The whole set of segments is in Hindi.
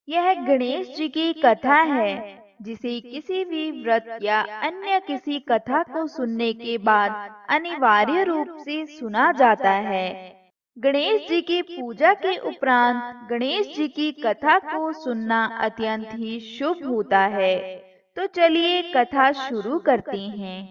यह गणेश जी की कथा है, जिसे किसी भी व्रत या अन्य किसी कथा को सुनने के बाद अनिवार्य रूप से सुना जाता है। गणेश जी की पूजा के उपरांत गणेश जी की कथा को सुनना अत्यंत ही शुभ होता है। तो चलिए कथा शुरू करते हैं।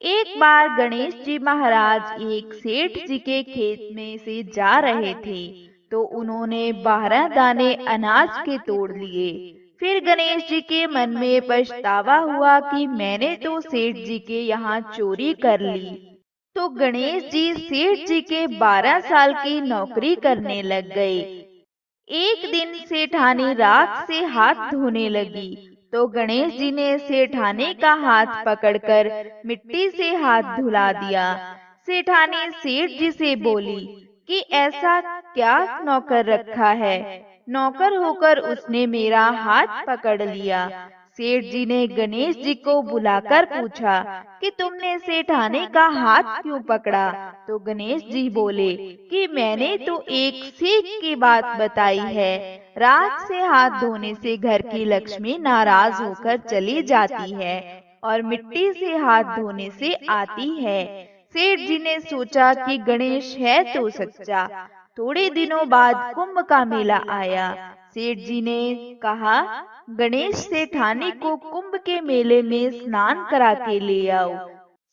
एक बार गणेश जी महाराज एक सेठ जी के खेत में से जा रहे थे, तो उन्होंने 12 दाने अनाज के तोड़ लिए। फिर गणेश जी के मन में पछतावा हुआ कि मैंने तो सेठ जी के यहाँ चोरी कर ली। तो गणेश जी सेठ जी के 12 साल की नौकरी करने लग गए। एक दिन सेठानी राख से हाथ धोने लगी, तो गणेश जी ने सेठानी का हाथ पकड़कर मिट्टी से हाथ धुला दिया। सेठानी सेठ जी से बोली कि ऐसा क्या नौकर रखा है, नौकर होकर उसने मेरा हाथ पकड़ लिया। सेठ जी ने गणेश जी को बुलाकर पूछा कि तुमने सेठानी का हाथ क्यों पकड़ा? तो गणेश जी बोले कि मैंने तो एक सीख की बात बताई है। राख से हाथ धोने से घर की लक्ष्मी नाराज होकर चली जाती है और मिट्टी से हाथ धोने से आती है। सेठ जी ने सोचा कि गणेश है तो सच्चा। थोड़े दिनों बाद कुंभ का मेला आया। सेठ जी ने कहा, गणेश सेठानी को कुंभ के मेले में स्नान करा के ले आओ।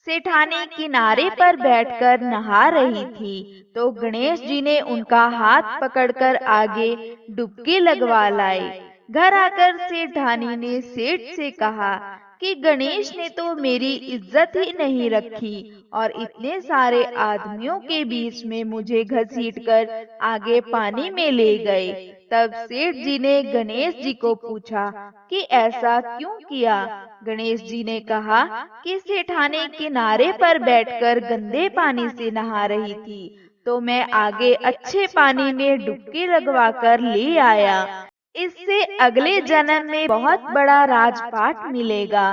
सेठानी किनारे पर बैठकर नहा रही थी, तो गणेश जी ने उनका हाथ पकड़कर आगे डुबकी लगवा लाए। घर आकर सेठानी ने सेठ से कहा कि गणेश ने तो मेरी इज्जत ही नहीं रखी और इतने सारे आदमियों के बीच में मुझे घसीटकर आगे पानी में ले गए। तब सेठ जी ने गणेश जी को पूछा कि ऐसा क्यों किया? गणेश जी ने कहा कि सेठानी किनारे पर बैठकर गंदे पानी से नहा रही थी, तो मैं आगे अच्छे पानी में डुबकी लगवा कर ले आया। इससे अगले जन्म में बहुत बड़ा राजपाट मिलेगा।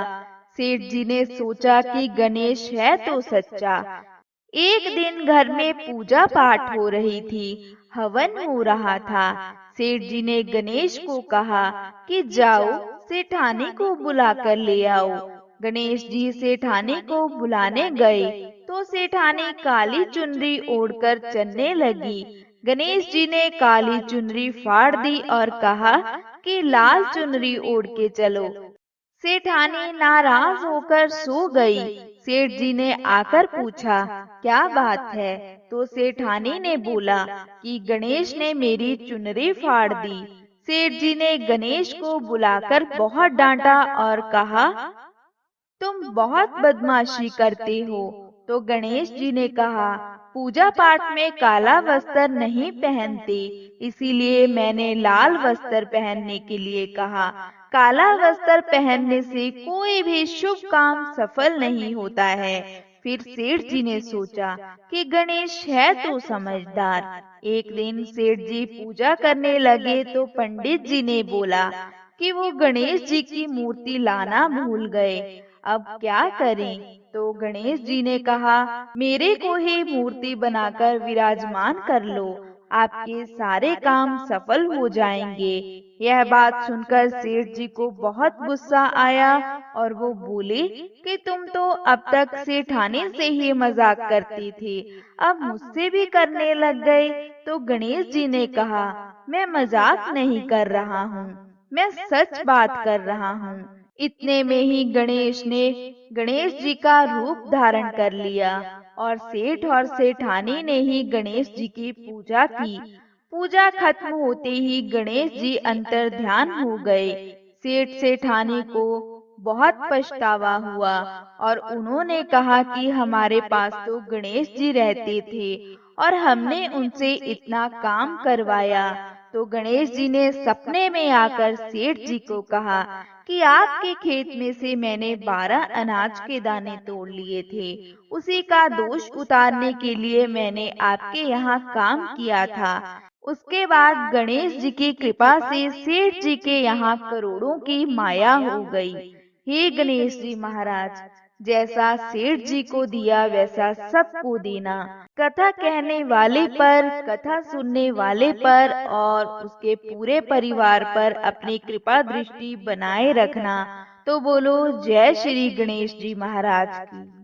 सेठ जी ने सोचा कि गणेश है तो सच्चा। एक दिन घर में पूजा पाठ हो रही थी, हवन हो रहा था। सेठ जी ने गणेश को कहा कि जाओ सेठानी को बुलाकर ले आओ। गणेश जी सेठानी को बुलाने गए, तो सेठानी काली चुनरी ओढ़कर चलने लगी। गणेश जी ने काली चुनरी फाड़ दी और कहा कि लाल चुनरी ओढ़ के चलो। सेठानी नाराज होकर सो गई। सेठ जी ने आकर पूछा, क्या बात है? तो सेठानी ने बोला कि गणेश ने मेरी चुनरी फाड़ दी। सेठ जी ने गणेश को बुलाकर बहुत डांटा और कहा, तुम बहुत बदमाशी करते हो। तो गणेश जी ने कहा, पूजा पाठ में काला वस्त्र नहीं पहनते, इसीलिए मैंने लाल वस्त्र पहनने के लिए कहा। काला वस्त्र पहनने से कोई भी शुभ काम सफल नहीं होता है। फिर सेठ जी ने सोचा कि गणेश है तो समझदार। एक दिन सेठ जी पूजा करने लगे, तो पंडित जी ने बोला कि वो गणेश जी की मूर्ति लाना भूल गए। अब क्या करें? तो गणेश जी ने कहा, मेरे को ही मूर्ति बनाकर विराजमान कर लो, आपके सारे काम सफल हो जाएंगे। यह बात सुनकर सेठ जी को बहुत गुस्सा आया और वो बोले कि तुम तो अब तक सेठानी से ही मजाक करते थे, अब मुझसे भी करने लग गए। तो गणेश जी ने कहा, मैं मजाक नहीं कर रहा हूँ, मैं सच बात कर रहा हूँ। इतने में ही गणेश जी का रूप धारण कर लिया और सेठ और सेठानी ने ही गणेश जी की पूजा की। पूजा खत्म होते ही गणेश जी अंतर ध्यान हो गए। सेठ सेठानी को बहुत पछतावा हुआ और उन्होंने कहा कि हमारे पास तो गणेश जी रहते थे और हमने उनसे इतना काम करवाया। तो गणेश जी ने सपने में आकर सेठ जी को कहा कि आपके खेत में से मैंने 12 अनाज के दाने तोड़ लिए थे, उसी का दोष उतारने के लिए मैंने आपके यहाँ काम किया था। उसके बाद गणेश जी की कृपा से सेठ जी के यहाँ करोड़ों की माया हो गई। हे गणेश जी महाराज, जैसा सेठ जी को दिया वैसा सबको देना। कथा कहने वाले पर, कथा सुनने वाले पर और उसके पूरे परिवार पर अपनी कृपा दृष्टि बनाए रखना। तो बोलो जय श्री गणेश जी महाराज की।